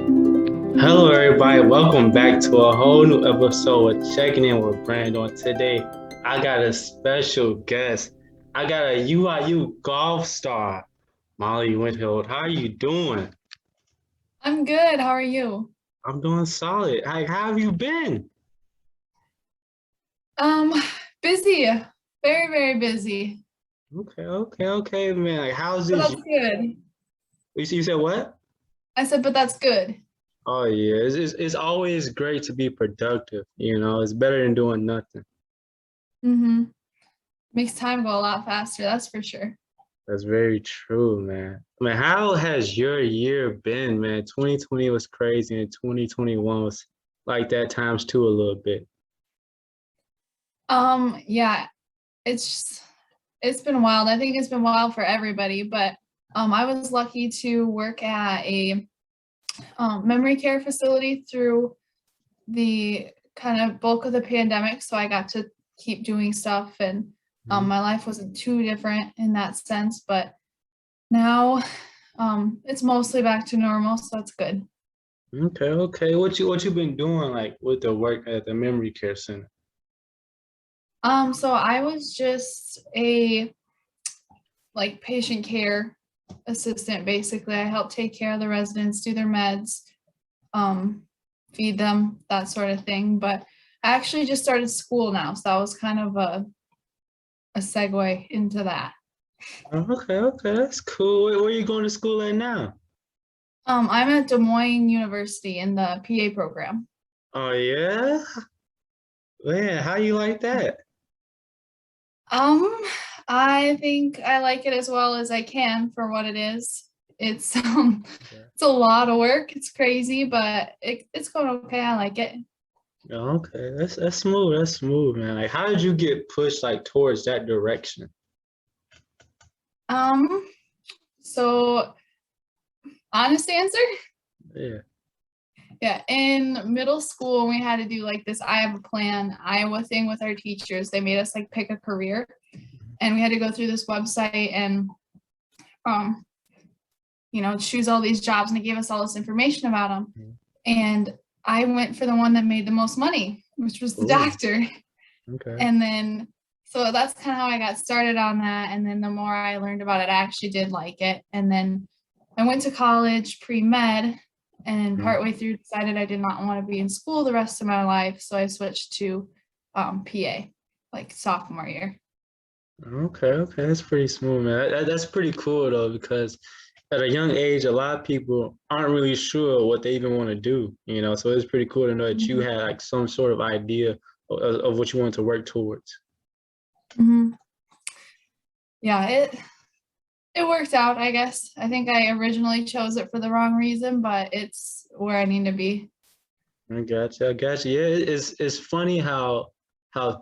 Hello, everybody. Welcome back to a whole new episode of Checking In with Brando. Today, I got a special guest. I got a UIU golf star, Molly Wenthold. How are you doing? I'm good. How are you? I'm doing solid. How have you been? Um, busy. Very, very busy. Okay, man. Like, how's But this? that's good. You said what? I said, but that's good. Oh, yeah. It's always great to be productive. It's better than doing nothing. Mm-hmm. Makes time go a lot faster, that's for sure. That's very true, man. I mean, how has your year been, man? 2020 was crazy and 2021 was like that times two a little bit. Yeah, it's it's been wild. I think it's been wild for everybody, but I was lucky to work at a memory care facility through the kind of bulk of the pandemic, so I got to keep doing stuff and Mhm. my life wasn't too different in that sense, but now it's mostly back to normal, so that's good. Okay. What you been doing like with the work at the memory care center? So I was just a like patient care assistant basically. I help take care of the residents, do their meds, um, feed them, that sort of thing. But I actually just started school now, so that was kind of a segue into that. Okay, that's cool. Where you going to school at now? I'm at Des Moines University in the PA program. Oh yeah? Man, how you like that? Um, I think I like it as well as I can for what it is. It's Okay. it's a lot of work. It's crazy, but it's going okay. I like it. Okay, that's smooth. That's smooth, man. Like, how did you get pushed like towards that direction? Um, so honest answer, Yeah. yeah. In middle school, we had to do like this I have a plan Iowa thing with our teachers. They made us like pick a career, and we had to go through this website and um, choose all these jobs, and it gave us all this information about them. And I went for the one that made the most money, which was the Ooh, doctor. okay. And then, so that's kind of how I got started on that. And then the more I learned about it, I actually did like it. And then I went to college pre-med and partway through decided I did not want to be in school the rest of my life. So I switched to PA, like sophomore year. Okay, that's pretty smooth, man. That's pretty cool though, because at a young age, a lot of people aren't really sure what they even want to do. So it's pretty cool to know that you Mhm. had like some sort of idea of what you want to work towards. Mhm. Yeah, it worked out, I guess. I think I originally chose it for the wrong reason, but it's where I need to be. I got you. Yeah, it's funny how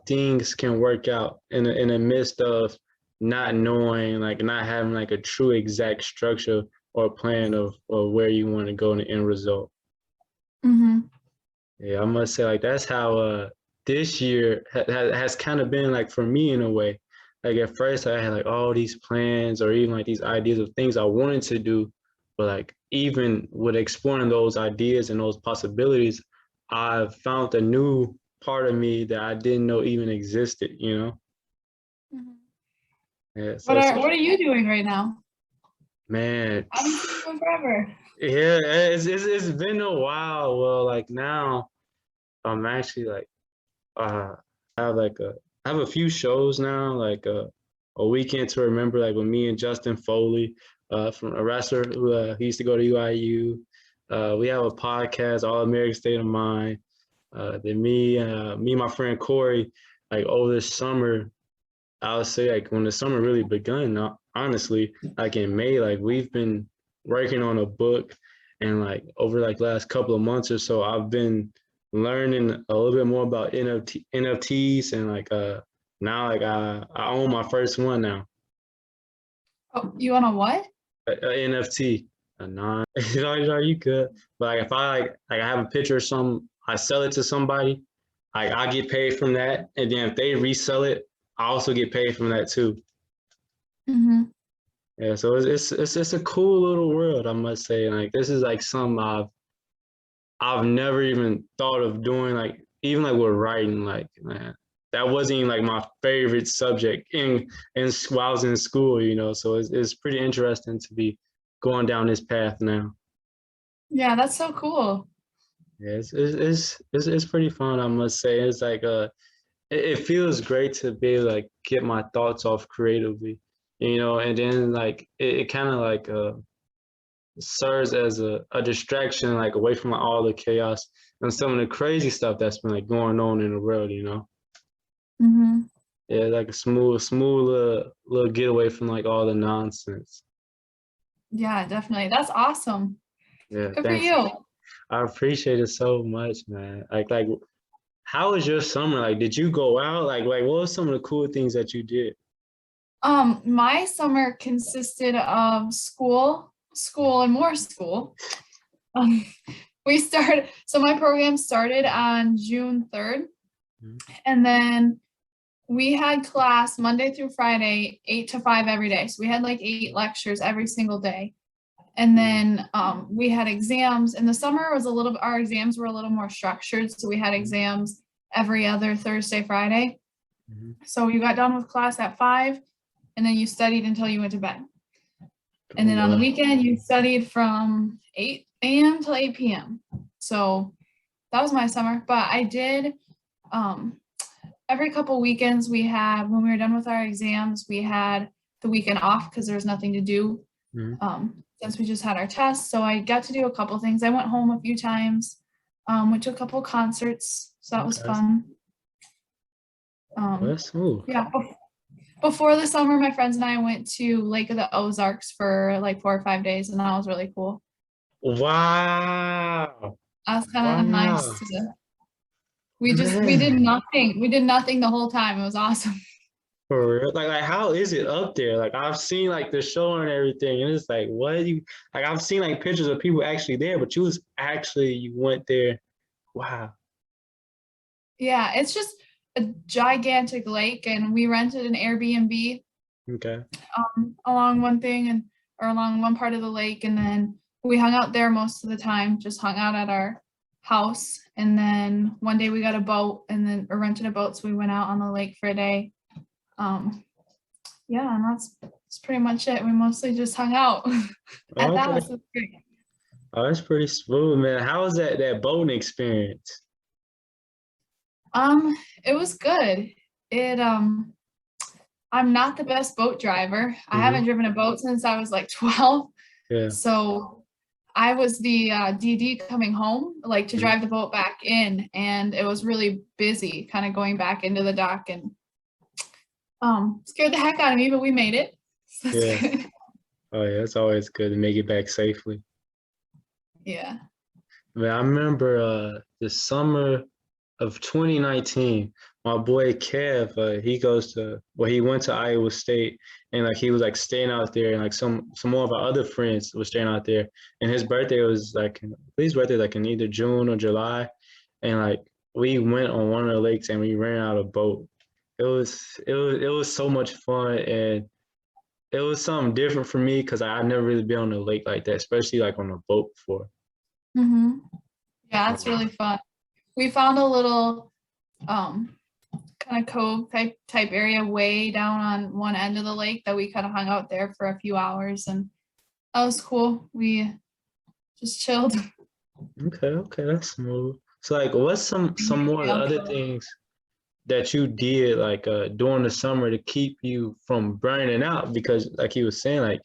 things can work out in the midst of not knowing, like not having like a true exact structure or plan of where you want to go in the end result. Hmm. Yeah, I must say like that's how this year has kind of been like for me in a way. Like at first I had like all these plans or even like these ideas of things I wanted to do, but like even with exploring those ideas and those possibilities, I've found a new part of me that I didn't know even existed. Yeah, What so are what are you doing right now? man, I haven't seen you in forever. yeah, it's been a while. Well, like now I'm actually like uh I have like I have a few shows now, like a weekend to remember, like with me and Justin Foley, from a wrestler who used to go to UIU. We have a podcast, All American State of Mind. Then me and my friend Corey, like over this summer, I would say like when the summer really begun, honestly, like in May, like we've been working on a book, and like over like last couple of months or so, I've been learning a little bit more about NFTs, and like now like I own my first one now, Oh, you want a what? a NFT, a non. You could, but like if I have a picture of some, I sell it to somebody, I get paid from that, and then if they resell it, I also get paid from that too. Hmm. Yeah, so it's a cool little world, I must say. Like this is like something I've never even thought of doing like even like with writing. Like man, that wasn't even like my favorite subject in while I was in school. You know, so it's pretty interesting to be going down this path now. Yeah, that's so cool. Yeah, it's pretty fun. I must say, it's like it feels great to be able to, like get my thoughts off creatively, you know, and then like it kind of like serves as a distraction like away from like, all the chaos and some of the crazy stuff that's been like going on in the world, you know. Hmm. Yeah, like a smooth little getaway from like all the nonsense. Yeah, definitely. That's awesome. Yeah, Good for thanks. you. I appreciate it so much, man. Like how was your summer? Like did you go out? Like what were some of the cool things that you did? My summer consisted of school, and more school. Um, so my program started on June 3rd, Mhm. and then we had class Monday through Friday, 8 to 5 every day. So we had like 8 lectures every single day. And then we had exams. In the summer was our exams were a little more structured. So we had exams every other Thursday, Friday. Mhm. So you got done with class at 5, and then you studied until you went to bed. And Oh then on the wow. weekend, you studied from 8 a.m. till 8 p.m. So that was my summer. But I did um, every couple weekends when we were done with our exams, we had the weekend off because there was nothing to do Mhm. since we just had our tests. So I got to do a couple things. I went home a few times, went to a couple concerts, so that was Okay. fun. Well, Um, that's smooth. yeah, before the summer, my friends and I went to Lake of the Ozarks for like 4 or 5 days, and that was really cool. Wow. That was kind of Wow. nice we did Man. nothing. We did nothing the whole time. It was awesome. For real. Like how is it up there? Like I've seen like the show and everything, and it's like what you like I've seen like pictures of people actually there, but you went there. Wow. Yeah, it's just a gigantic lake, and we rented an Airbnb Okay. along one thing and or along one part of the lake, and then we hung out there most of the time. Just hung out at our house, and then one day we got a boat, and then or rented a boat, so we went out on the lake for a day. Um, yeah, and that's pretty much it. We mostly just hung out at the Okay. house. It was great. Oh, that's pretty smooth, man. How was that boating experience? Um, it was good. It I'm not the best boat driver. I Hmm. haven't driven a boat since I was like 12. Yeah. So I was the DD coming home, like to Mhm. drive the boat back in, and it was really busy, kind of going back into the dock, and scared the heck out of me, but we made it. So that's Yeah. good. Oh yeah, it's always good to make it back safely. Yeah. Man, I remember the summer of 2019, my boy Kev, he went to Iowa State and like he was like staying out there and like some more of our other friends were staying out there and his birthday was like his birthday like in either June or July and like we went on one of the lakes and we ran out a boat. It was so much fun and it was something different for me because I've never really been on a lake like that, especially like on a boat before. Hmm. Yeah, that's really fun. We found a little um kind of cove type area way down on one end of the lake that we kind of hung out there for a few hours, and that was cool. We just chilled. Okay, that's smooth. So like what's some more of the Yeah. other things that you did like during the summer to keep you from burning out? Because like you was saying, like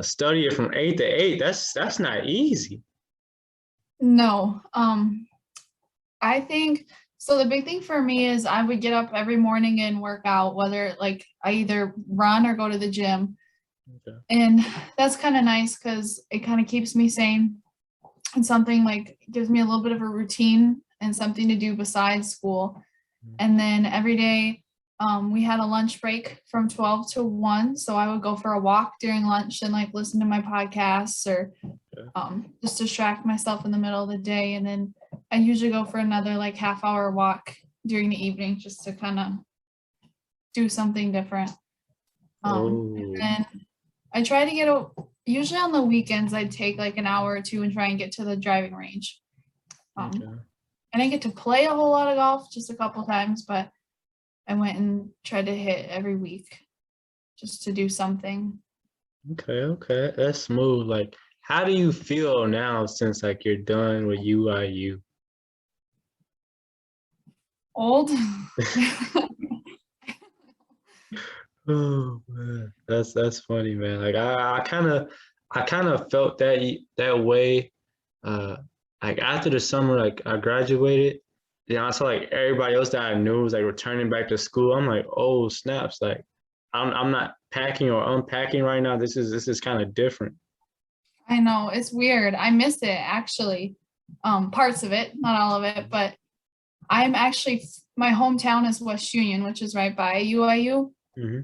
studying from 8 to 8, that's not easy. No, I think so. The big thing for me is I would get up every morning and work out, whether like I either run or go to the gym. Okay. And that's kind of nice because it kind of keeps me sane and something like gives me a little bit of a routine and something to do besides school. And then every day, we had a lunch break from 12 to 1. So I would go for a walk during lunch and like listen to my podcasts or Okay. just distract myself in the middle of the day. And then I usually go for another like half-hour walk during the evening just to kind of do something different. And Oh, then I try to usually on the weekends, I'd take like an hour or two and try and get to the driving range. Um, Okay. I didn't get to play a whole lot of golf, just a couple times, but I went and tried to hit every week just to do something. Okay. Okay. That's smooth. Like, how do you feel now since like you're done with UIU? Old. Oh man, that's funny, man. Like I kind of felt that way. Uh, like after the summer, like I graduated, I saw like everybody else that I knew was like returning back to school. I'm like, oh snaps! Like I'm not packing or unpacking right now. This is kind of different. I know, it's weird. I miss it actually. Parts of it, not all of it, but I'm actually my hometown is West Union, which is right by UIU. Hmm.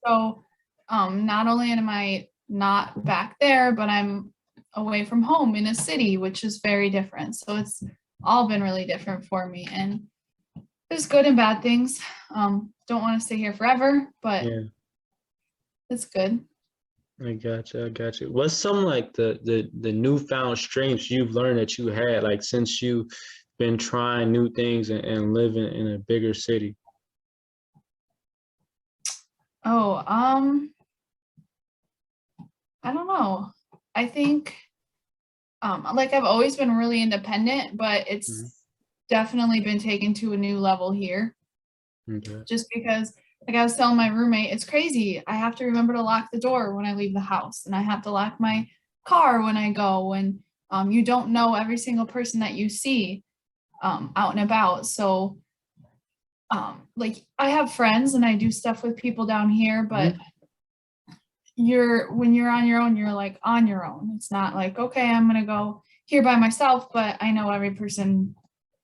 So not only am I not back there, but I'm away from home in a city, which is very different. So it's all been really different for me. And there's good and bad things. Don't want to stay here forever, but Yeah, it's good. I got you. I got you. What's some like the newfound strengths you've learned that you had like since you've been trying new things and living in a bigger city? Oh, I don't know. I think like I've always been really independent, but Hmm. it's definitely been taken to a new level here Okay. just because like I was telling my roommate, it's crazy. I have to remember to lock the door when I leave the house and I have to lock my car when I go and you don't know every single person that you see out and about. So like I have friends and I do stuff with people down here, but Hmm. when you're on your own, you're like on your own. It's not like, okay, I'm gonna go here by myself, but I know every person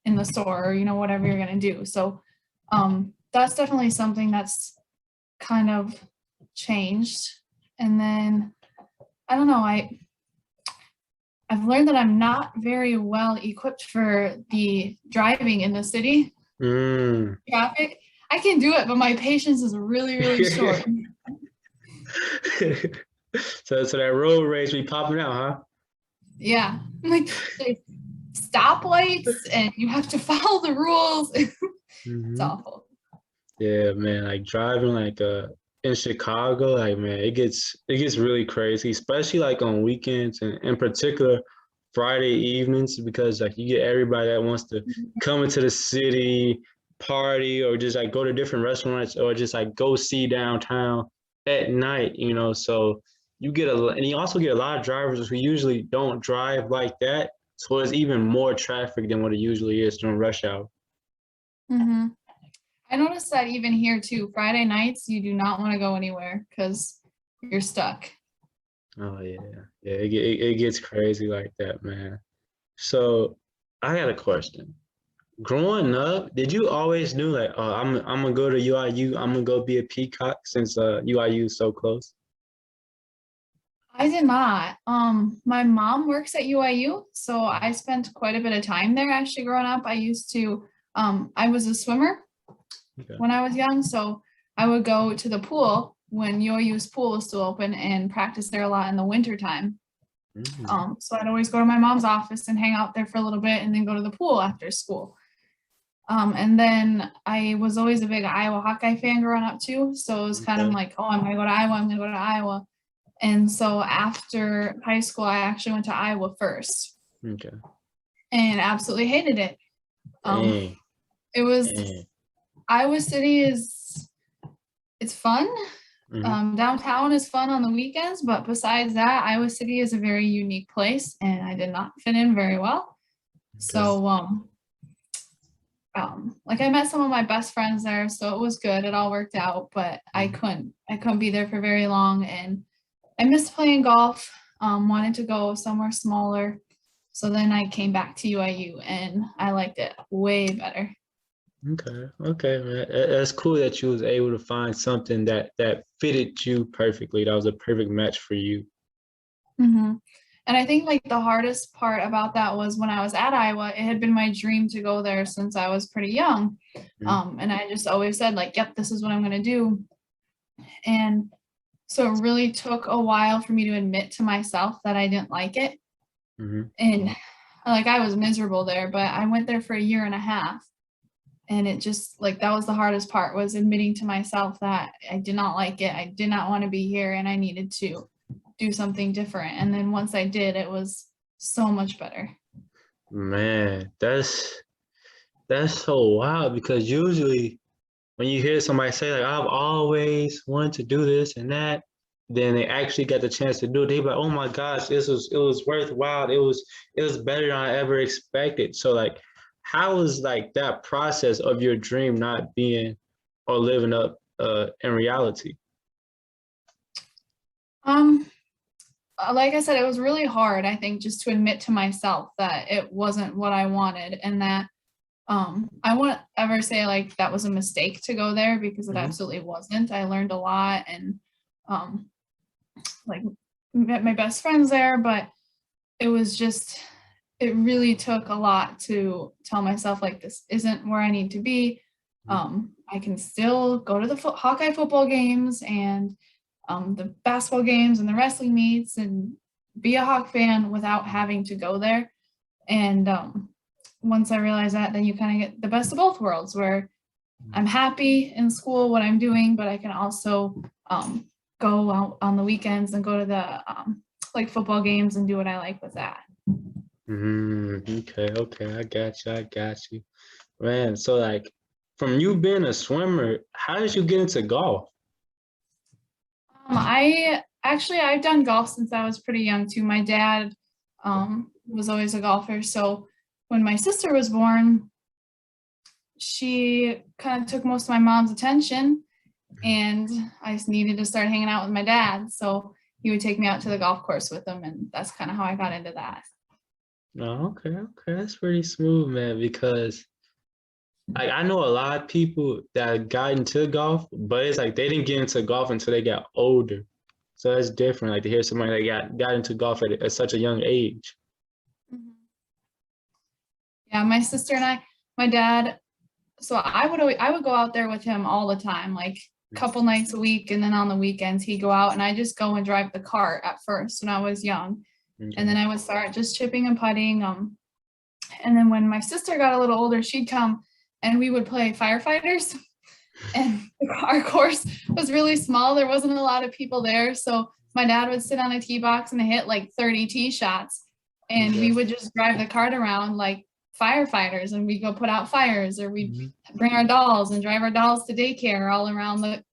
in the store, or you know, whatever you're gonna do. So that's definitely something that's kind of changed. And then I don't know, I've learned that I'm not very well equipped for the driving in the city Mm. traffic. I can do it, but my patience is really, really short. So that road rage be popping out, Yeah. Like there's stoplights and you have to follow the rules. huh? It's awful. Yeah, man, like driving like in Chicago, like man, it gets really crazy, especially like on weekends and in particular Friday evenings because like you get everybody that wants to come into the city, party, or just like go to different restaurants or just like go see downtown at night. So and you also get a lot of drivers who usually don't drive like that. So it's even more traffic than what it usually is during rush hour. Hmm. I noticed that even here too. Friday nights, you do not want to go anywhere because you're stuck. Oh yeah, it gets crazy like that, man. So I got a question. Growing up, did you always knew like, oh, I'm gonna go to UIU, I'm gonna go be a peacock since UIU is so close? I did not. My mom works at UIU, so I spent quite a bit of time there actually growing up. I was a swimmer Okay. when I was young, so I would go to the pool when UIU's pool was still open and practice there a lot in the winter time. Mm. So I'd always go to my mom's office and hang out there for a little bit and then go to the pool after school. And then I was always a big Iowa Hawkeye fan growing up too. So it was kind of Okay. like, oh, I'm gonna go to Iowa, I'm gonna go to Iowa. And so after high school, I actually went to Iowa first Okay. and absolutely hated it. Um, Dang. it was Dang. Iowa City is it's fun. Hmm. Downtown is fun on the weekends, but besides that, Iowa City is a very unique place, and I did not fit in very well. Okay. So, like I met some of my best friends there, so it was good. It all worked out, but Mhm. I couldn't be there for very long, and I missed playing golf. Wanted to go somewhere smaller, so then I came back to UIU, and I liked it way better. Okay. Okay, man. That's cool that you was able to find something that fitted you perfectly. That was a perfect match for you. Hmm. And I think like the hardest part about that was when I was at Iowa, it had been my dream to go there since I was pretty young. Hmm. And I just always said like, yep, this is what I'm going to do. And so it really took a while for me to admit to myself that I didn't like it. Hmm. And like I was miserable there, but I went there for a year and a half. And it just like that was the hardest part, was admitting to myself that I did not like it. I did not want to be here and I needed to do something different. And then once I did, it was so much better. Man, that's so wild because usually when you hear somebody say like I've always wanted to do this and that, then they actually got the chance to do it. They be like, oh my gosh, it was worthwhile. It was better than I ever expected. So like, how was like that process of your dream not being or living up in reality? Um, like I said, it was really hard, I think, just to admit to myself that it wasn't what I wanted, and that I wouldn't ever say like that was a mistake to go there, because it Hmm. absolutely wasn't. I learned a lot, and um like met my best friends there, but it was just it really took a lot to tell myself like this isn't where I need to be. I can still go to the Hawkeye football games and the basketball games and the wrestling meets and be a Hawk fan without having to go there. And once I realized that, then you kind of get the best of both worlds, where I'm happy in school, what I'm doing, but I can also go out on the weekends and go to the like football games and do what I like with that. Okay, okay, I got you. Man, so like from you being a swimmer, how did you get into golf? I've done golf since I was pretty young too. My dad was always a golfer, so when my sister was born, she kind of took most of my mom's attention, and I just needed to start hanging out with my dad. So he would take me out to the golf course with him, and that's kind of how I got into that. Oh, okay, okay, that's pretty smooth, man. Because like I know a lot of people that got into golf, but it's like they didn't get into golf until they got older. So that's different. Like to hear somebody that got into golf at such a young age. Mhm. Yeah, my sister and my dad. So I would go out there with him all the time, like a couple nights a week, and then on the weekends he'd go out, and I just go and drive the cart at first when I was young, and then Okay. I would start just chipping and putting. And then when my sister got a little older, she'd come and we would play firefighters. And our course was really small. There wasn't a lot of people there. So my dad would sit on a tee box and hit like 30 tee shots. And we Okay. would just drive the cart around like firefighters, and we'd go put out fires, or we'd Mhm. bring our dolls and drive our dolls to daycare all around the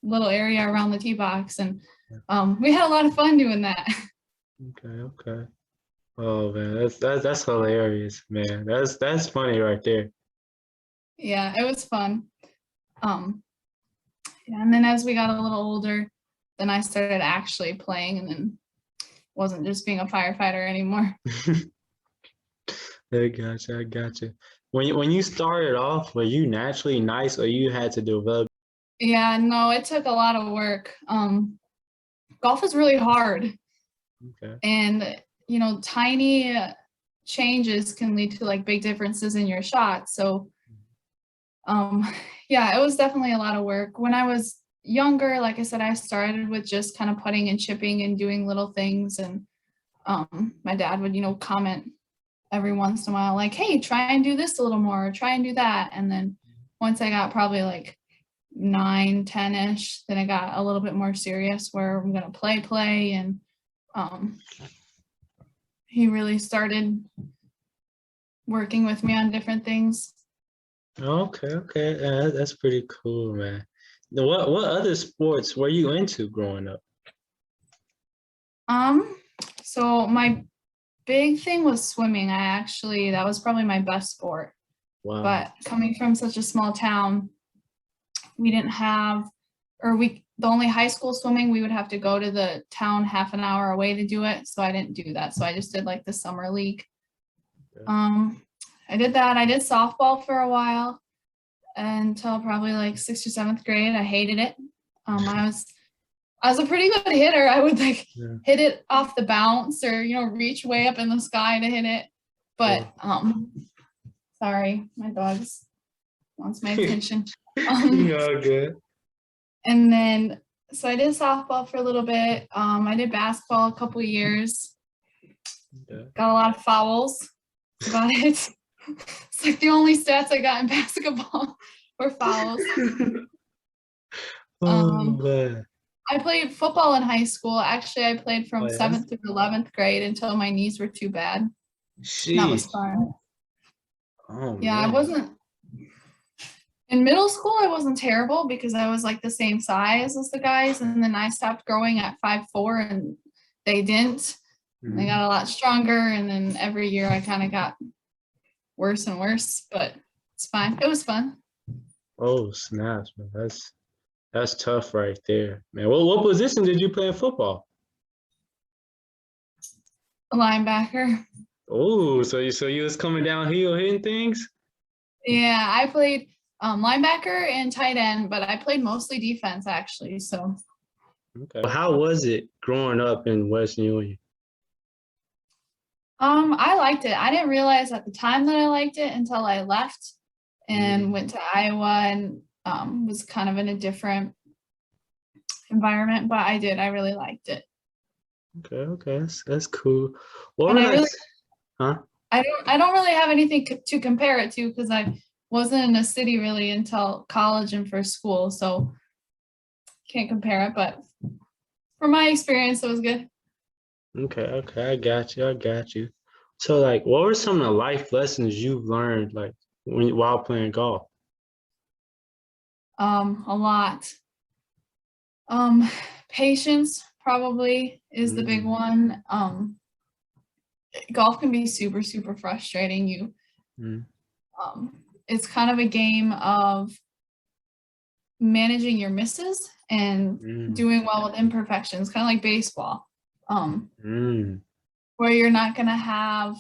little area around the tee box. And we had a lot of fun doing that. Okay, okay. Oh man, that's hilarious, man. That's funny right there. Yeah, it was fun. Um, yeah, and then as we got a little older, then I started actually playing, and then wasn't just being a firefighter anymore. I got you. When you started off, were you naturally nice or you had to develop? Yeah, no, it took a lot of work. Golf is really hard, Okay. and tiny changes can lead to like big differences in your shot. So, um, yeah, it was definitely a lot of work. When I was younger, like I said, I started with just kind of putting and chipping and doing little things, and my dad would, comment every once in a while, like, "Hey, try and do this a little more, or try and do that." And then once I got probably like 9, 10-ish, then it got a little bit more serious, where I'm gonna play, and um, he really started working with me on different things. Okay, okay. Yeah, that's pretty cool, man. What other sports were you into growing up? Um, so my big thing was swimming. That was probably my best sport. Wow. But coming from such a small town, we didn't have, or we the only high school swimming, we would have to go to the town half an hour away to do it. So I didn't do that. So I just did like the summer league. Okay. Um, I did that. I did softball for a while until probably like sixth or seventh grade. I hated it. I was a pretty good hitter. I would like Yeah. hit it off the bounce, or reach way up in the sky to hit it. But Cool. sorry, my dog's wants my You attention. Um, all good. and then so I did softball for a little bit. I did basketball a couple years. Yeah. Got a lot of fouls. That's about it. It's like the only stats I got in basketball were fouls. Oh Um, man. I played football in high school. Actually, I played Oh from yeah. 7th through 11th grade until my knees were too bad. That was Sheesh. fun. Oh Yeah, I man. wasn't in middle school. I wasn't terrible because I was like the same size as the guys, and then I stopped growing at 5'4", and they didn't. And they Mhm. got a lot stronger, and then every year I kind of got worse and worse, but it's fine. It was fun. Oh snaps, man. That's tough right there, man. What position did you play in football? A linebacker. Oh, so you was coming downhill hitting things? Yeah, I played linebacker and tight end, but I played mostly defense actually. So Okay. How was it growing up in West Union? I liked it. I didn't realize at the time that I liked it until I left and Mm. went to Iowa and was kind of in a different environment, but I did. I really liked it. Okay, that's cool. What And were like, huh? I don't really have anything to compare it to because I wasn't in a city really until college and for school, so can't compare it. But from my experience, it was good. Okay, I got you. So like, what were some of the life lessons you've learned like while playing golf? A lot. Um, Patience probably is the big Mm, one. Golf can be super, super frustrating. mm, It's kind of a game of managing your misses and mm, doing well with imperfections, kind of like baseball, mm, where you're not going to have,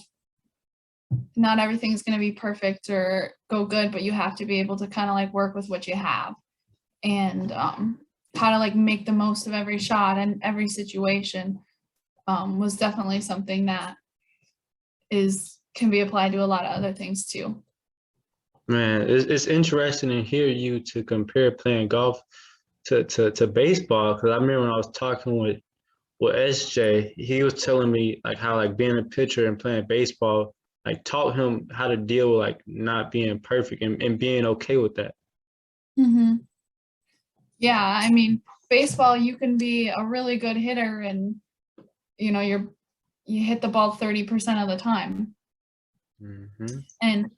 not everything's going to be perfect or go good, but you have to be able to kind of like work with what you have and how to like make the most of every shot and every situation was definitely something that is can be applied to a lot of other things too. Man, it's interesting to hear you to compare playing golf to baseball because I remember when I was talking with SJ, he was telling me like how like being a pitcher and playing baseball like taught him how to deal with like not being perfect and being okay with that. Mm-hmm. Yeah, I mean, baseball, you can be a really good hitter and you hit the ball 30% of the time. Hmm. And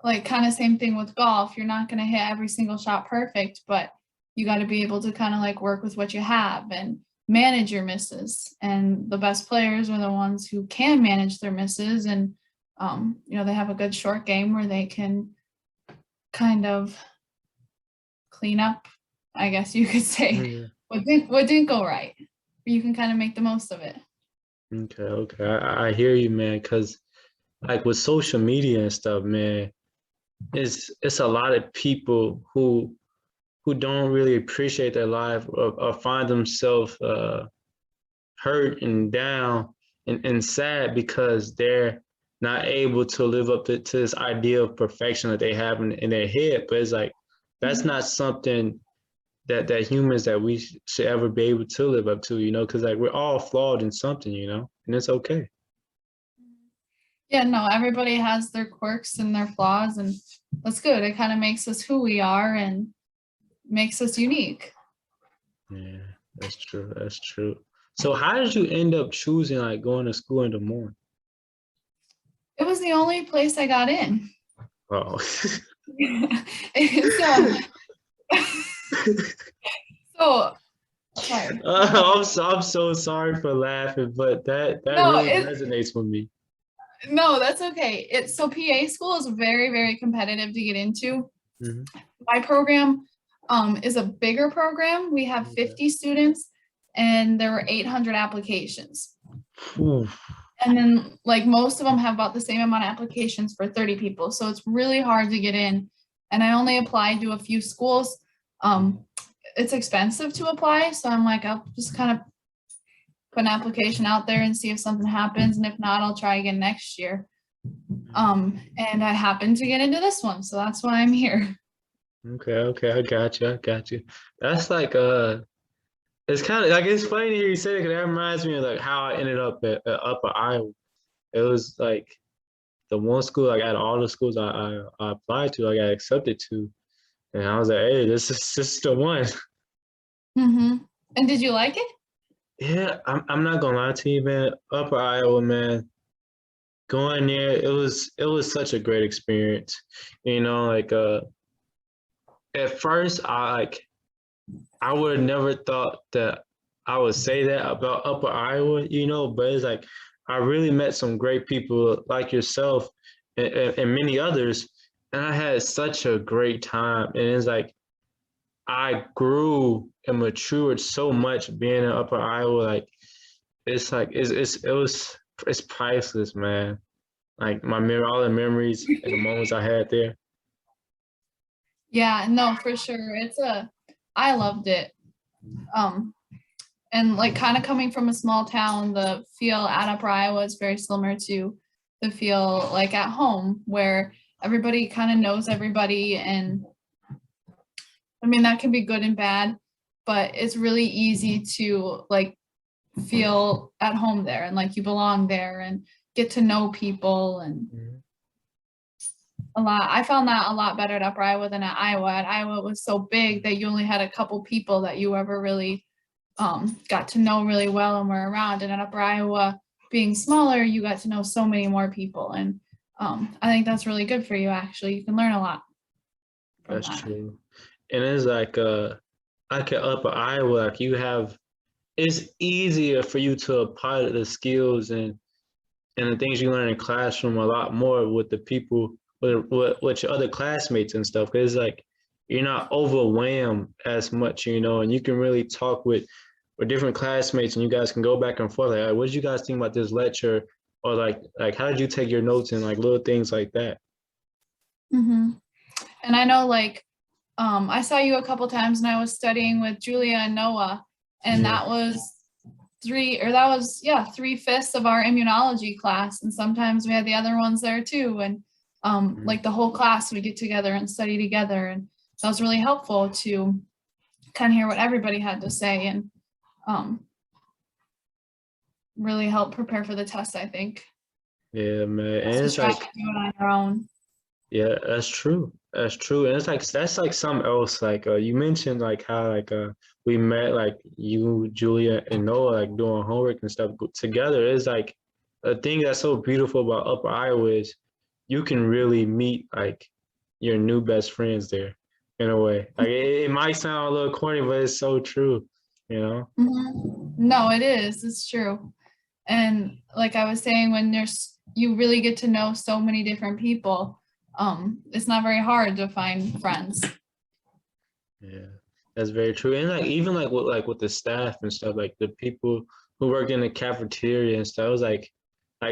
like kind of same thing with golf. You're not going to hit every single shot perfect, but you got to be able to kind of like work with what you have and manage your misses. And the best players are the ones who can manage their misses and they have a good short game where they can kind of clean up, I guess you could say, Yeah. what didn't go right. You can kind of make the most of it. Okay. I hear you, man. Cause like with social media and stuff, man, it's a lot of people who don't really appreciate their life or find themselves hurt and down and sad because they're not able to live up to this idea of perfection that they have in their head. But it's like that's not something that humans that we should ever be able to live up to, because like we're all flawed in something, and it's okay. Yeah, no, everybody has their quirks and their flaws, and that's good. It kind of makes us who we are and makes us unique. Yeah, that's true. That's true. So how did you end up choosing like going to school in the morning? It was the only place I got in. Oh. so, so sorry. I'm so sorry for laughing, but that No, really resonates with me. no, that's okay. It's so PA school is very, very competitive to get into. Mhm. My program is a bigger program. We have Okay. 50 students and there were 800 applications. Ooh. And then like most of them have about the same amount of applications for 30 people. So it's really hard to get in. And I only applied to a few schools. It's expensive to apply. So I'm like, I'll just kind of put an application out there and see if something happens. And if not, I'll try again next year. And I happened to get into this one. So that's why I'm here. Okay, I got you. That's like it's kind of like it's funny to hear you say it because that reminds me of like how I ended up at Upper Iowa. it was like the one school, like out of all the schools I applied to, I got accepted to, and I was like, hey, this is the one. Mm-hmm. And did you like it? Yeah, I'm not gonna lie to you, man. Upper Iowa, man, going there, it was such a great experience. You know, like at first I would have never thought that I would say that about Upper Iowa, you know, but it's like I really met some great people like yourself and many others, and I had such a great time. And it's I grew and matured so much being in Upper Iowa. It's priceless, man. Like all the memories and the moments I had there. Yeah, no, for sure. I loved it. Um, and like kind of coming from a small town, the feel at Upper Iowa is very similar to the feel like at home, where everybody kind of knows everybody. And I mean, that can be good and bad, but it's really easy to like feel at home there and like you belong there and get to know people. And Mhm. I found that a lot better at Upper Iowa than at Iowa. At Iowa, it was so big that you only had a couple people that you ever really got to know really well and were around. And at Upper Iowa, being smaller, you got to know so many more people. And I think that's really good for you, actually. You can learn a lot from That's that. true. And it's like at Upper Iowa, like it's easier for you to apply the skills and the things you learn in classroom a lot more with the people with your other classmates and stuff. Cause it's like you're not overwhelmed as much, you know, and you can really talk with different classmates and you guys can go back and forth. Like, what did you guys think about this lecture? Or like how did you take your notes and like little things like that? Hmm. And I know like I saw you a couple times and I was studying with Julia and Noah, and Yeah. that was yeah, 3/5 of our immunology class. And sometimes we had the other ones there too. And Mhm. like the whole class would get together and study together. And that was really helpful to kind of hear what everybody had to say and um, really help prepare for the test, I think. Yeah, man. And Versus it's trying to like, do it on your own. yeah, that's true. That's true. And it's like that's like something else. Like you mentioned like how we met like you, Julia, and Noah like doing homework and stuff together. It's like a thing that's so beautiful about Upper Iowa is you can really meet like your new best friends there in a way. Like it might sound a little corny, but it's so true, you know? Mhm. No, it is. It's true. And like I was saying, when you really get to know so many different people, it's not very hard to find friends. Yeah, that's very true. And like even like with the staff and stuff, like the people who work in the cafeteria and stuff, it was like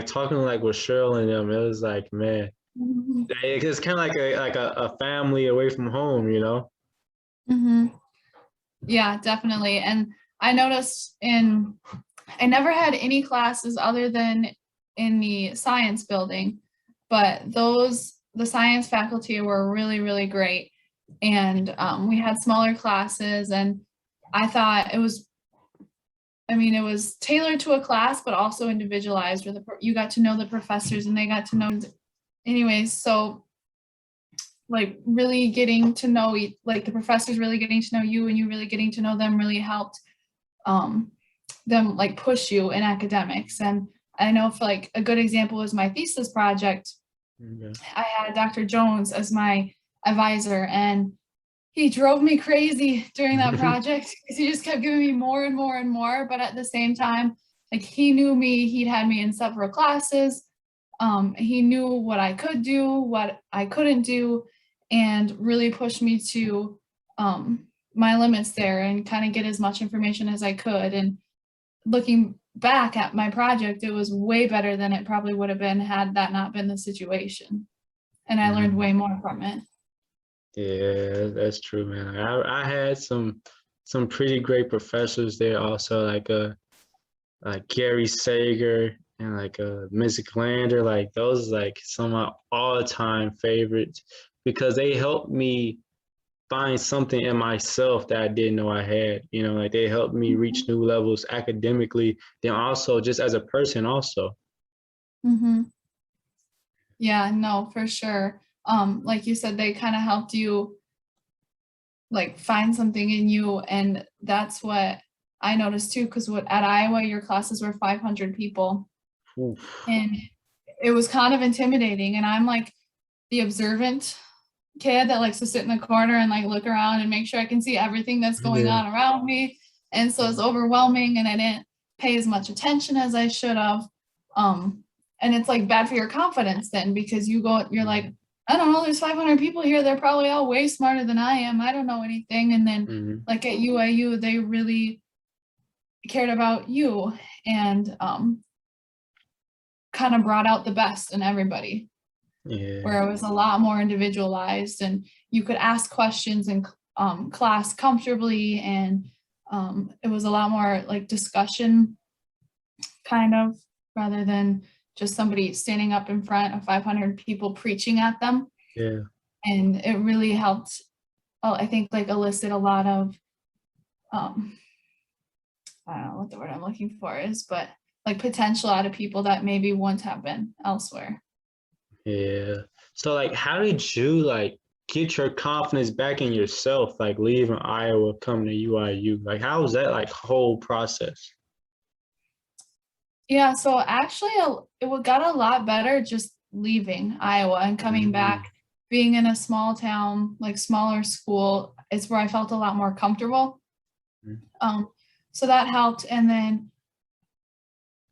talking like with Cheryl and them, it was like, man, Mhm. it's kind of like a family away from home, you know? Mhm. Yeah, definitely. And I noticed I never had any classes other than in the science building, but the science faculty were really, really great. And we had smaller classes, and I thought it was tailored to a class, but also individualized, where you got to know the professors and they got to know. Anyways, so like really getting to know, like the professors really getting to know you and you really getting to know them really helped um, them like push you in academics. And I know for like a good example was my thesis project. Yeah. I had Dr. Jones as my advisor, and he drove me crazy during that project because he just kept giving me more and more and more. But at the same time, like he knew me, he'd had me in several classes. He knew what I could do, what I couldn't do, and really pushed me to my limits there and kind of get as much information as I could. And looking back at my project, it was way better than it probably would have been had that not been the situation. And I learned Mhm. way more from it. Yeah, that's true, man. I had some pretty great professors there also, like Gary Sager and like Mystic Lander, like those like some of my all-time favorites because they helped me find something in myself that I didn't know I had. You know, like they helped me reach new levels academically, then also just as a person also. Mm-hmm. Yeah, no, for sure. Like you said, they kind of helped you like find something in you, and that's what I noticed too. Because what at Iowa, your classes were 500 people, Oof. and it was kind of intimidating. And I'm like the observant kid that likes to sit in the corner and like look around and make sure I can see everything that's going Yeah. on around me. And so it's overwhelming, and I didn't pay as much attention as I should have. And it's like bad for your confidence then, because you're like, I don't know, there's 500 people here. They're probably all way smarter than I am. I don't know anything. And then Mm-hmm. like at UIU, they really cared about you, and kind of brought out the best in everybody, Yeah. where it was a lot more individualized, and you could ask questions in class comfortably, and it was a lot more like discussion kind of, rather than just somebody standing up in front of 500 people preaching at them. Yeah. And it really helped, I think, like elicit a lot of um, I don't know what the word I'm looking for is, but like potential out of people that maybe wouldn't have been elsewhere. Yeah. So like how did you like get your confidence back in yourself, like leaving Iowa, coming to UIU? Like how was that like whole process? Yeah, so actually, it got a lot better just leaving Iowa and coming Mm-hmm. back. Being in a small town, like smaller school, is where I felt a lot more comfortable. Um, so that helped. And then,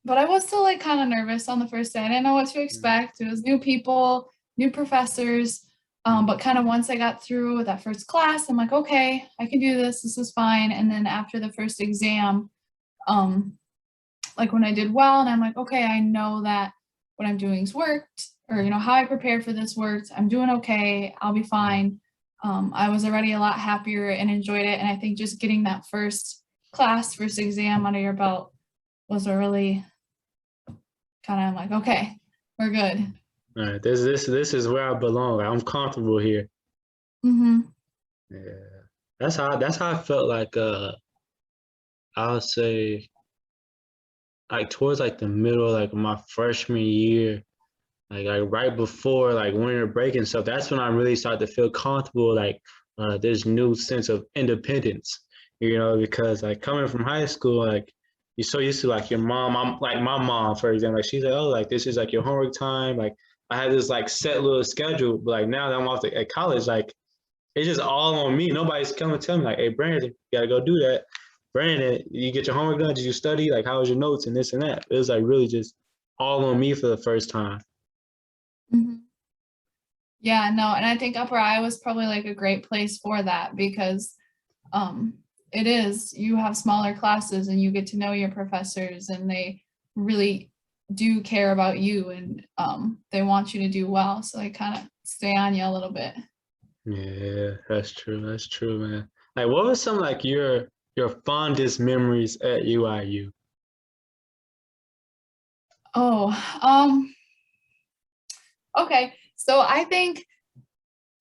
but I was still like kind of nervous on the first day. I didn't know what to expect. It was new people, new professors. But kind of once I got through with that first class, I'm like, okay, I can do this. This is fine. And then after the first exam, um, like when I did well, and I'm like, okay, I know that what I'm doing's worked, or how I prepared for this worked. I'm doing okay. I'll be fine. I was already a lot happier and enjoyed it. And I think just getting that first exam under your belt was a really kind of like, okay, we're good. All right, this is where I belong. Like, I'm comfortable here. Mm-hmm. Yeah, that's how I felt. Like I'll say like towards like the middle, like my freshman year, like right before like winter break and stuff. That's when I really started to feel comfortable. Like this new sense of independence, because like coming from high school, like you're so used to like your mom. I'm like my mom, for example. Like she's like, oh, like this is like your homework time. Like I had this like set little schedule, but like now that I'm off at college, like it's just all on me. Nobody's coming to tell me like, hey, Brandon, you gotta go do that. Brandon, you get your homework done? Did you study? Like, how was your notes and this and that? It was like really just all on me for the first time. Mm-hmm. Yeah, no, and I think Upper Iowa was probably like a great place for that, because um, it is, you have smaller classes and you get to know your professors, and they really do care about you, and they want you to do well. So they kind of stay on you a little bit. Yeah, that's true. That's true, man. Like, what was some like your fondest memories at UIU? Oh, okay. So I think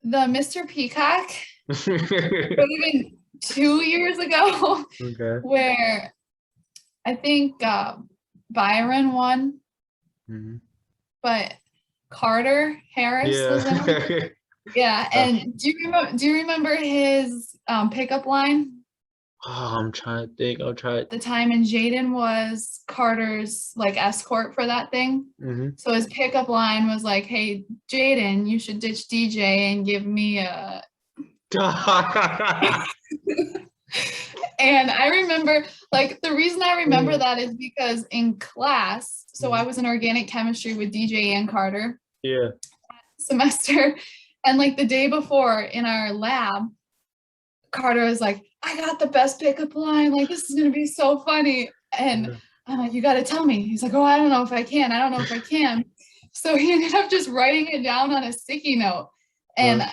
the Mr. Peacock, even 2 years ago, Okay. where I think Byron won, Mhm. but Carter Harris Yeah. was in it. Yeah, and do you remember his pickup line? Oh, I'm trying to think. I'll try. The time, and Jaden was Carter's like escort for that thing. Mm-hmm. So his pickup line was like, "Hey, Jaden, you should ditch DJ and give me a." And I remember, like, the reason I remember that is because in class, so I was in organic chemistry with DJ and Carter Yeah. semester, and like the day before in our lab, Carter was like, I got the best pickup line. Like, this is going to be so funny. And I'm like, you got to tell me. He's like, oh, I don't know if I can. I don't know if I can. So he ended up just writing it down on a sticky note. And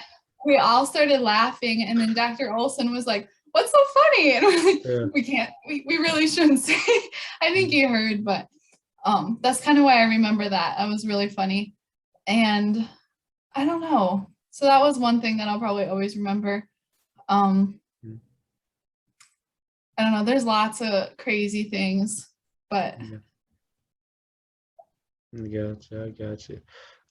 we all started laughing. And then Dr. Olson was like, what's so funny? And we're like, Yeah. we can't, we really shouldn't say. I think he heard, but that's kind of why I remember that. That was really funny. And I don't know. So that was one thing that I'll probably always remember. Um, I don't know. There's lots of crazy things, but I got you.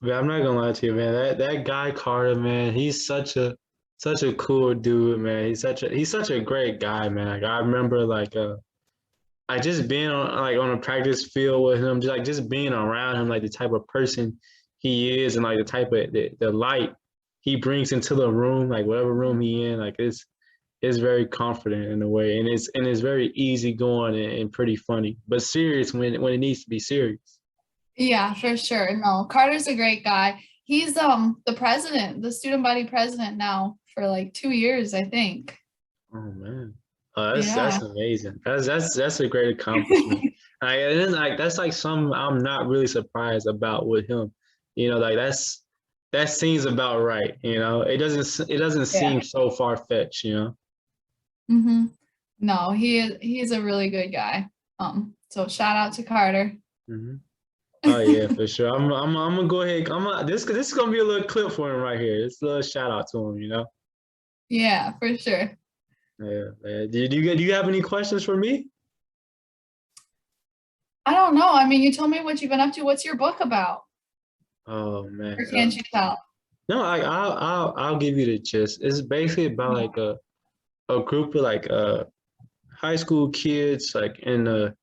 But I'm not gonna lie to you, man. That guy Carter, man, he's such a cool dude, man. He's such a great guy, man. Like I remember like just being on a practice field with him, just being around him, like the type of person he is, and like the type of the light he brings into the room, like whatever room he in, like it's very confident in a way, and it's very easygoing and pretty funny, but serious when it needs to be serious. Yeah, for sure. No, Carter's a great guy. He's the president, the student body president now for like 2 years, I think. Oh man, oh, that's Yeah. amazing. That's a great accomplishment. Like, and then like that's like some I'm not really surprised about with him. Like that seems about right. It doesn't Yeah. seem so far fetched. Mm-hmm. No, he's a really good guy. So shout out to Carter. Hmm. Oh yeah, for sure. I'm gonna go ahead. This is gonna be a little clip for him right here. It's a little shout out to him. Yeah, for sure. Yeah. Yeah. Do you have any questions for me? I don't know. I mean, you told me what you've been up to. What's your book about? Oh Or man. can't you tell? No, I'll give you the gist. It's basically about Yeah. like a group of like high school kids like in a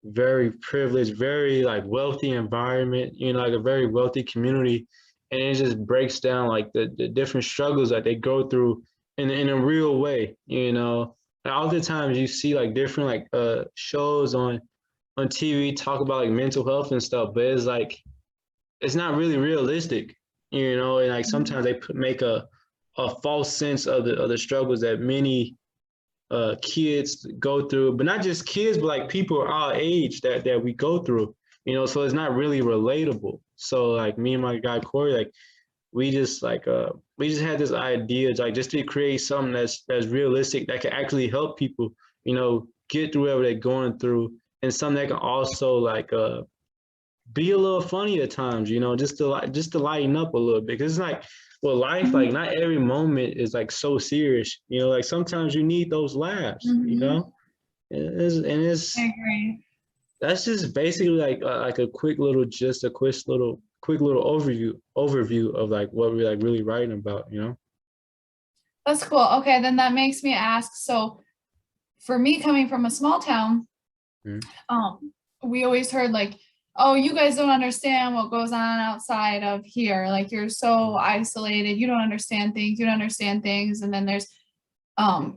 very privileged, very like wealthy environment, like a very wealthy community. And it just breaks down like the different struggles that they go through in a real way. And oftentimes you see like different like shows on TV talk about like mental health and stuff, but it's not really realistic. And like sometimes they make a false sense of the struggles that many kids go through, but not just kids, but like people our age that we go through. So it's not really relatable. So like me and my guy Corey, like we just had this idea like just to create something that's realistic that can actually help people, get through whatever they're going through, and something that can also like be a little funny at times, just to lighten up a little bit. Because it's like, well, life, Mhm. like not every moment is like so serious. Like sometimes you need those laughs, you Mhm. know? And I agree. that's just basically like a quick little, just a quick little overview of like what we're like really writing about. That's cool. Okay, then that makes me ask. So for me coming from a small town, Mhm. we always heard like, oh, you guys don't understand what goes on outside of here. Like you're so isolated, you don't understand things, you don't understand things. And then there's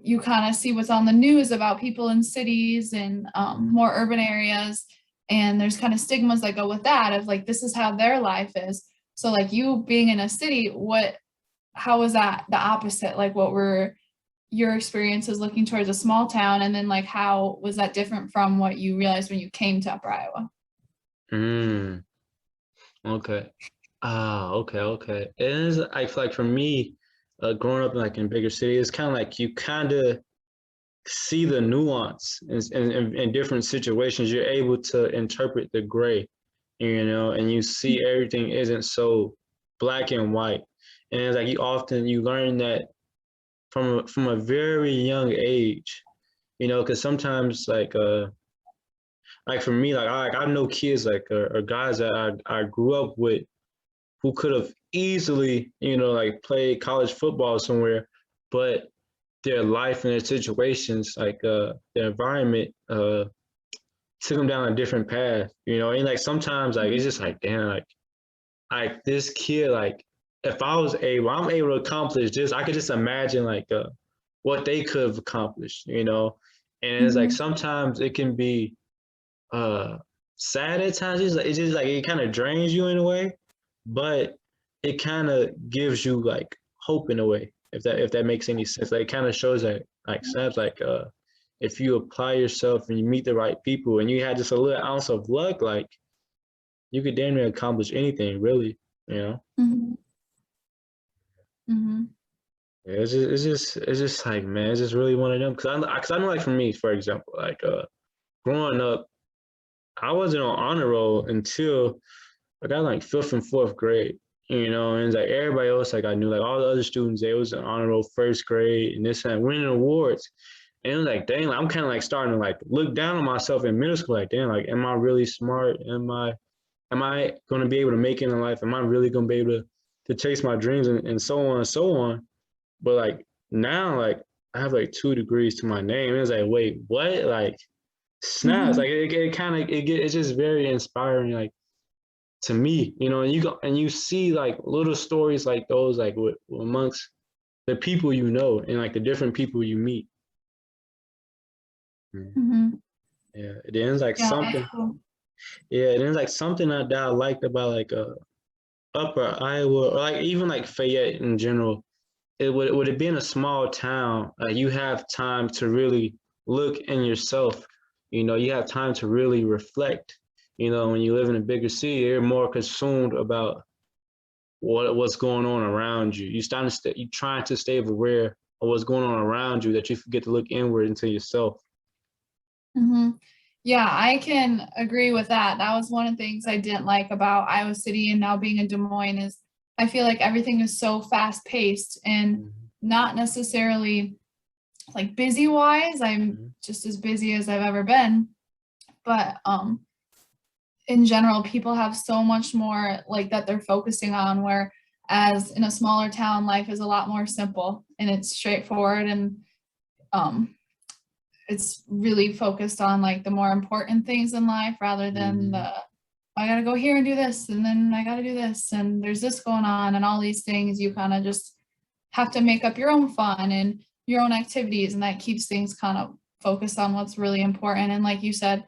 you kind of see what's on the news about people in cities and Mhm. more urban areas. And there's kind of stigmas that go with that of like, this is how their life is. So like you being in a city, how was that the opposite? Like what were your experiences looking towards a small town? And then like, how was that different from what you realized when you came to Upper Iowa? Mm, okay. Okay, okay. It is, I feel like for me, growing up like in bigger cities, it's kind of like you kind of see the nuance in different situations. You're able to interpret the gray, and you see everything isn't so black and white. And it's like you learn that from a very young age, because sometimes like for me, like I know kids like or guys that I grew up with who could have easily, like played college football somewhere, but their life and their situations, like their environment, took them down a different path. And like sometimes, like it's just like damn, like this kid, like if I'm able to accomplish this, I could just imagine like what they could have accomplished. And it's like Mhm. sometimes it can be uh sad at times. It's just like it kind of drains you in a way, but it kind of gives you like hope in a way, if that makes any sense. Like it kind of shows that like sense like if you apply yourself and you meet the right people and you had just a little ounce of luck, like you could damn near accomplish anything, really. Mhm. Mhm. Yeah, it's just like man, it's just really one of them. Cause I know like for me, for example, like growing up, I wasn't on honor roll until I got like fifth and fourth grade, and it's like everybody else, like I knew, like all the other students, they was on honor roll first grade and this and winning awards. And it was like, dang, like, I'm kind of like starting to like look down on myself in middle school, like, damn, like, am I really smart? Am I am I going to be able to make it in life? Am I really going to be able to chase my dreams and so on and so on? But like now, like I have like 2 degrees to my name. It's like, wait, what? Like snaps. Mhm. Like it kind of it's just very inspiring. Like to me, and you go and you see like little stories like those, like amongst the people and like the different people you meet. Mm. Mhm. Yeah, it ends like Yeah, that's something. cool. Yeah, it ends like something that I liked about like Upper Iowa or like even like Fayette in general. It would it being a small town, you have time to really look in yourself. You have time to really reflect. When you live in a bigger city, you're more consumed about what's going on around you. You trying to stay aware of what's going on around you that you forget to look inward into yourself. Mhm. Yeah, I can agree with that. That was one of the things I didn't like about Iowa City and now being in Des Moines is I feel like everything is so fast paced and Mhm. not necessarily like busy wise. I'm Mhm. just as busy as I've ever been, but in general, people have so much more like that they're focusing on, whereas in a smaller town, life is a lot more simple and it's straightforward and um it's really focused on like the more important things in life rather than Mhm. the I gotta go here and do this and then I gotta do this and there's this going on and all these things. You kind of just have to make up your own fun and your own activities, and that keeps things kind of focused on what's really important. And like you said,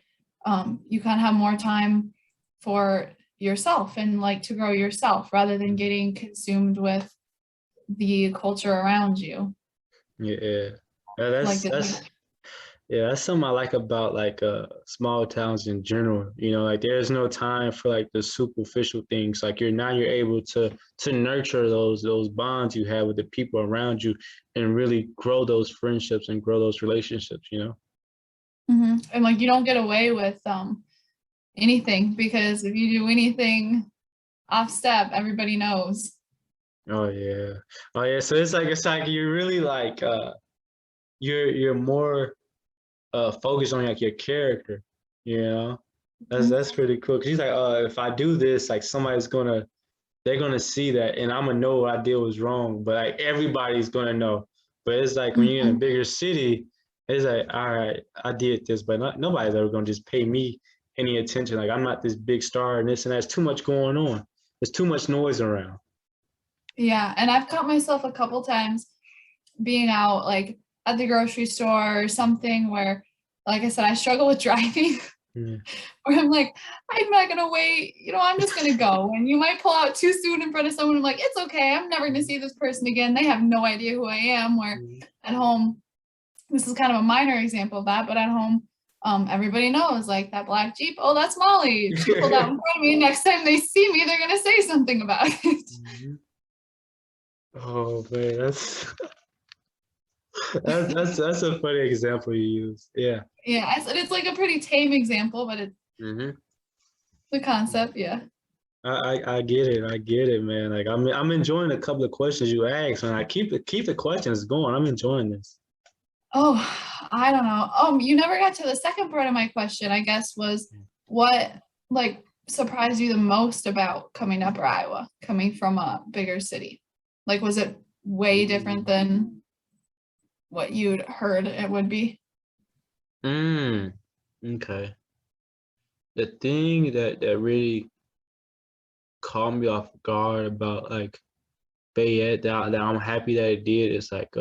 you kind of have more time for yourself and like to grow yourself rather than Mhm. getting consumed with the culture around you. Yeah. Yeah, Like that's the that's yeah, that's something I like about like small towns in general. Like there's no time for like the superficial things. Like you're able to nurture those bonds you have with the people around you and really grow those friendships and grow those relationships. and like you don't get away with anything because if you do anything off step, everybody knows. Oh yeah. Oh yeah. So it's like you're really like you're more focused on like your character, you know? Mhm. That's pretty cool. 'Cause he's like, if I do this, like they're gonna see that, and I'm gonna know what I did was wrong. But like everybody's gonna know. But it's like when you're in a Mhm. bigger city, it's like, all right, I did this, but nobody's ever gonna just pay me any attention. Like I'm not this big star, and this and that's too much going on. There's too much noise around. Yeah, and I've caught myself a couple times being out like at the grocery store or something where, like I said, I struggle with driving. Yeah. Where I'm like, I'm not gonna wait, I'm just gonna go. And you might pull out too soon in front of someone. I'm like, it's okay. I'm never gonna see this person again. They have no idea who I am. Where at home, this is kind of a minor example of that, but at home, everybody knows like that black Jeep. Oh, that's Molly. She pulled out in front of me. Next time they see me, they're gonna say something about it. Mhm. Oh man, that's a funny example you use. Yeah. Yeah, I said it's like a pretty tame example, but it's Hmm. the concept. Yeah. I get it. I get it, man. Like I'm enjoying a couple of questions you asked, man. I keep the questions going. I'm enjoying this. Oh, I don't know. Oh, you never got to the second part of my question, I guess, was what like surprised you the most about coming to Upper Iowa, coming from a bigger city? Like, was it way different than what you'd heard it would be? Mm, okay. The thing that really caught me off guard about like Fayette that I'm happy that it did is like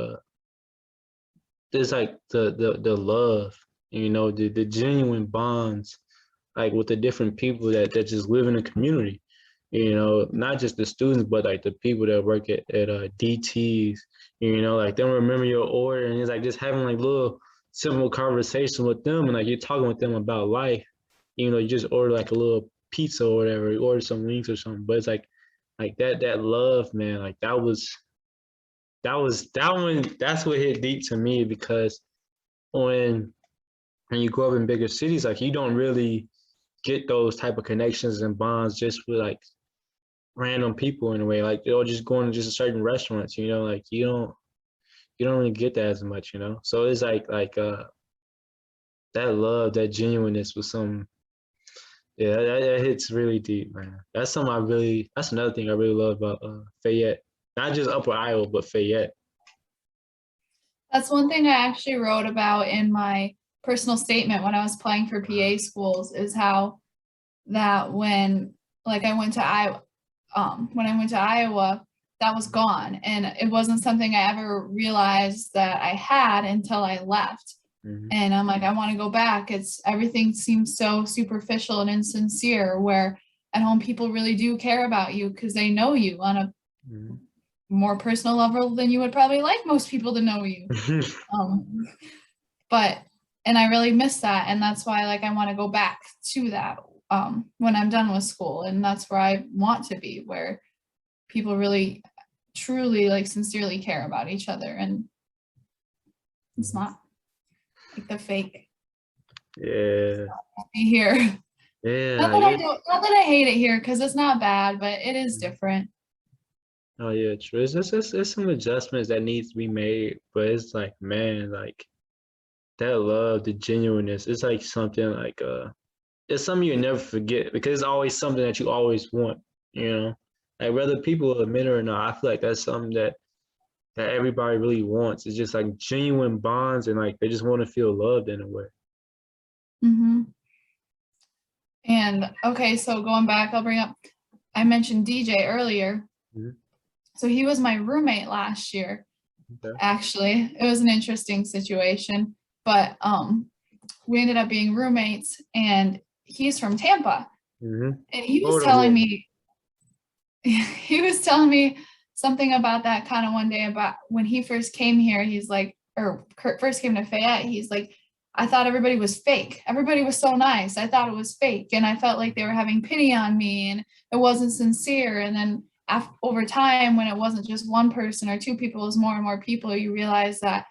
it's like the love, the genuine bonds like with the different people that just live in the community. Not just the students, but like the people that work at DTs. Like they remember your order, and it's like just having like little simple conversation with them, and like you're talking with them about life. You just order like a little pizza or whatever, you order some wings or something. But it's like that love, man. Like that one. That's what hit deep to me because when you grow up in bigger cities, like you don't really get those type of connections and bonds just with like random people in a way. Like they'll just going to just certain restaurants, like you don't really get that as much. So it's like that love, that genuineness was some Yeah, that hits really deep, man. That's another thing I really love about Fayette. Not just Upper Iowa, but Fayette. That's one thing I actually wrote about in my personal statement when I was applying for PA schools, is how that when like I went to Iowa, when I went to Iowa, that was gone. And it wasn't something I ever realized that I had until I left. Hmm. And I'm like, I want to go back. It's everything seems so superficial and insincere, where at home people really do care about you because they know you on a Hmm. more personal level than you would probably like most people to know you. Um, but and I really miss that, and that's why like I want to go back to that when I'm done with school, and that's where I want to be, where people really truly like sincerely care about each other, and it's not like the fake Yeah, be here. yeah, it, Not that I hate it here, because it's not bad, but it is different. oh yeah, true. It's some adjustments that needs to be made, but it's like, man, like that love, the genuineness, it's like something like it's something you never forget because it's always something that you always want, you know. Like whether people admit it or not, I feel like that's something that everybody really wants. It's just like genuine bonds and like they just want to feel loved in a way. Hmm. And okay, so going back, I'll bring up, I mentioned DJ earlier. Mhm. So he was my roommate last year. Okay. Actually, it was an interesting situation, but we ended up being roommates, and he's from Tampa. Mm-hmm. And he was Florida telling boy. me he was telling me something about that kind of one day, about when he first came here. He's like, or first came to Fayette, he's like, I thought everybody was fake. Everybody was so nice. I thought it was fake. And I felt like they were having pity on me, and it wasn't sincere. And then over time, when it wasn't just one person or two people, it was more and more people, you realize that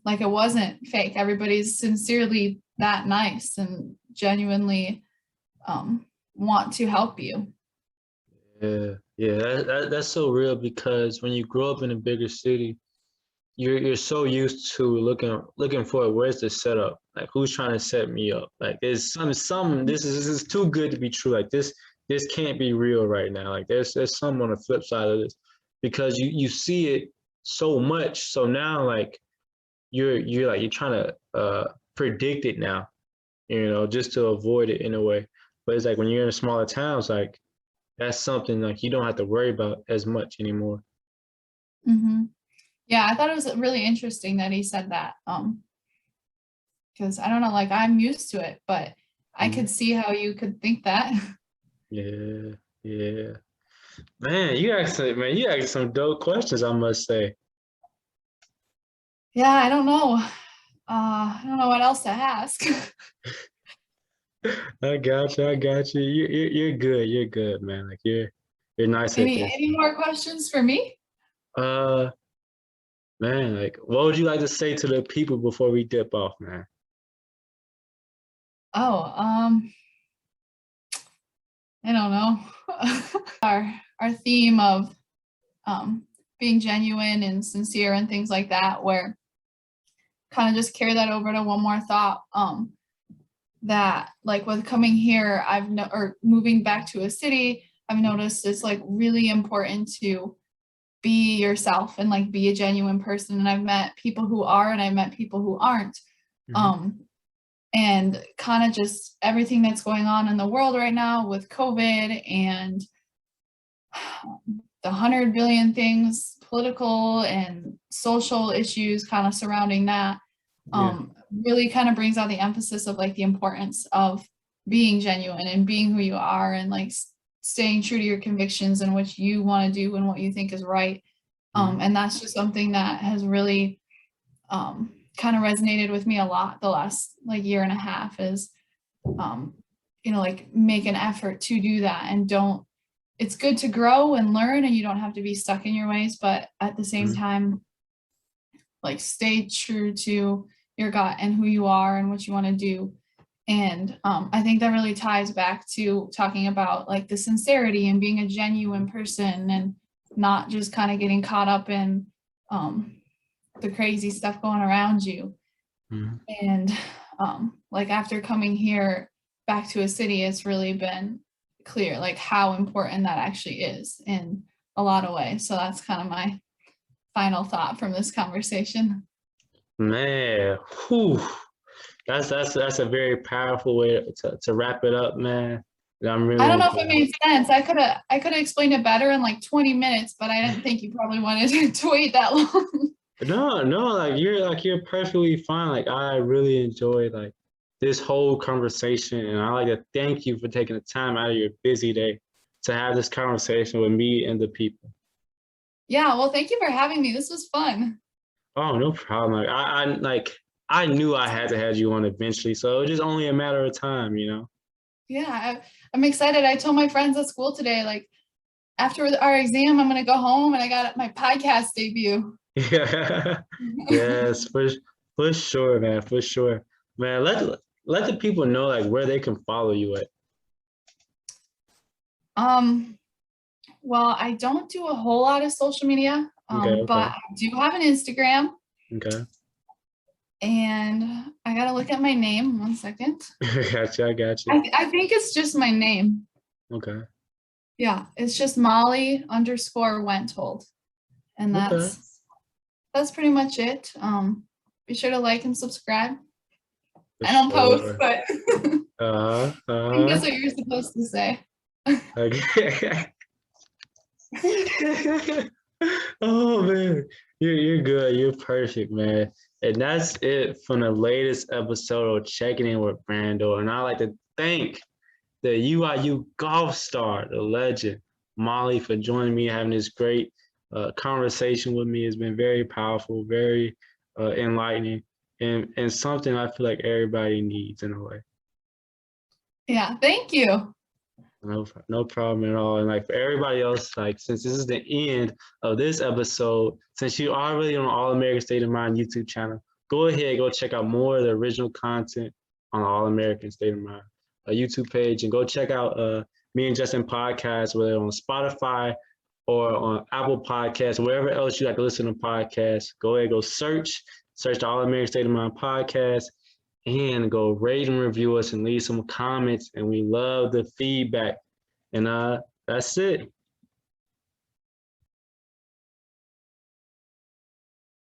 like it wasn't fake. Everybody's sincerely that nice and genuinely um, want to help you. Yeah, yeah, that's so real because when you grow up in a bigger city, you're so used to looking for where's the setup, like who's trying to set me up. Like there's some this is too good to be true. Like this can't be real right now. Like there's some on the flip side of this because you see it so much. So now like you're trying to predict it now, you know, just to avoid it in a way. But it's like when you're in a smaller towns, like that's something like you don't have to worry about as much anymore. Mm-hmm. Yeah, I thought it was really interesting that he said that. Because I don't know, like I'm used to it, but I Mhm. could see how you could think that. Yeah, yeah. Man, you asked some dope questions, I must say. Yeah, I don't know. I don't know what else to ask. I got you. I got you. You're good. You're good, man. Like you're nice at this. Any more questions for me? Uh, man, like what would you like to say to the people before we dip off, man? Oh, I don't know. Our theme of um being genuine and sincere and things like that, where kind of just carry that over to one more thought. That like with coming here, or moving back to a city, I've noticed it's like really important to be yourself and like be a genuine person. And I've met people who are, and I've met people who aren't. Mm-hmm. Um, and kind of just everything that's going on in the world right now with COVID and the 100 billion things, political and social issues kind of surrounding that, Yeah. really kind of brings out the emphasis of like the importance of being genuine and being who you are, and like staying true to your convictions and what you want to do and what you think is right. Mm-hmm. And that's just something that has really kind of resonated with me a lot the last like year and a half, is um, like make an effort to do that, and don't, it's good to grow and learn, and you don't have to be stuck in your ways, but at the same Mm-hmm. time, like stay true to your gut and who you are and what you want to do. And I think that really ties back to talking about like the sincerity and being a genuine person, and not just kind of getting caught up in the crazy stuff going around you. Mm-hmm. And like after coming here, back to a city, it's really been clear like how important that actually is in a lot of ways. So that's kind of my final thought from this conversation. Man, whew. That's a very powerful way to wrap it up, man. And I'm I really don't know if it enjoying made sense. I could have explained it better in like 20 minutes, but I didn't think you probably wanted to wait that long. it. No, like you're perfectly fine. Like I really enjoyed like this whole conversation, and I like to thank you for taking the time out of your busy day to have this conversation with me and the people. Yeah, well, thank you for having me. This was fun. Oh, no problem. I knew I had to have you on eventually, so it was just only a matter of time, you know. Yeah, I'm excited. I told my friends at school today, like after our exam, I'm gonna go home and I got my podcast debut. Yeah. Yes, for sure, man, for sure. Man, let the people know like where they can follow you at. um, well, I don't do a whole lot of social media, Okay, but okay, I do have an Instagram, okay. and I gotta look at my name. One second. I got you. I think it's just my name. Okay, Yeah, it's just Molly_Wenthold, and okay. that's pretty much it. Be sure to like and subscribe. For I don't post, sure. but I Uh-huh, think that's uh-huh. what you're supposed to say. Okay. Oh man, you're good. You're perfect, man. And that's it from the latest episode of Checking In with Brando. And I like to thank the UIU golf star, the legend, Molly, for joining me, having this great conversation with me. It's been very powerful, very enlightening, and something I feel like everybody needs in a way. Yeah, thank you. No problem at all. And like for everybody else, like since this is the end of this episode, since you are already on the All American State of Mind YouTube channel, go ahead, go check out more of the original content on the All American State of Mind YouTube page, and go check out me and Justin podcast, whether on Spotify or on Apple Podcasts, wherever else you like to listen to podcasts. Go ahead, go search the All American State of Mind podcast, and go rate and review us and leave some comments. And we love the feedback. And that's it.